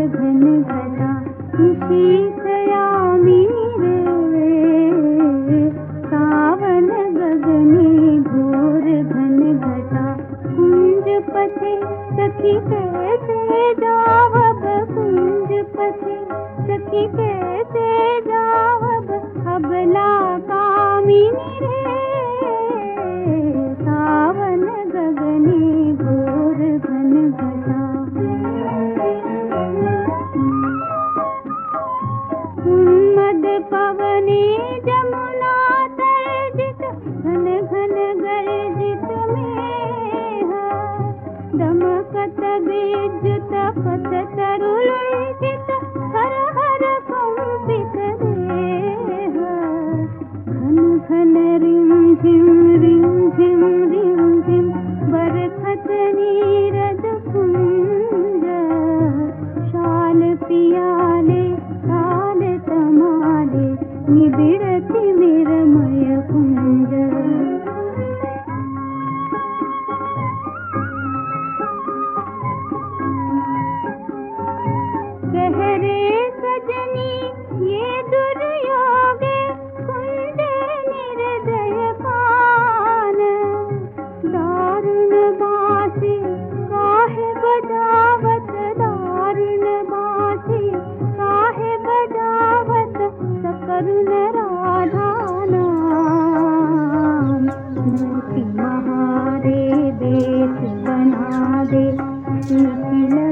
घन घटा शीतयामी रे, सावन गगने घोर घन घटा कुंज पथे सखी कैसे जावब, कुंज पथे सखी कैसे जावब, अबला कामिनी रे, सावन गगने घोर घन घटा। उन्मद पवने जमुना तर्जित, घन घन गर्जित मेघ, दमकत विद्युत पथ तरुलुंठित, हर हर कंपित देह, घन घन रिम झिम बरखत नीरद पुंज, शाल पियाले ताल तमाले, निबिड़ति निर्मय कुंज। कह रे सजनी ये दुर्योगे, कुंज निर्दय पान, दारुण बांसी काहे बजावत, दारुण बांसी काहे बजावत, सकरुण राधा नाम, मूर्ति महारे देश बना दे, निखिल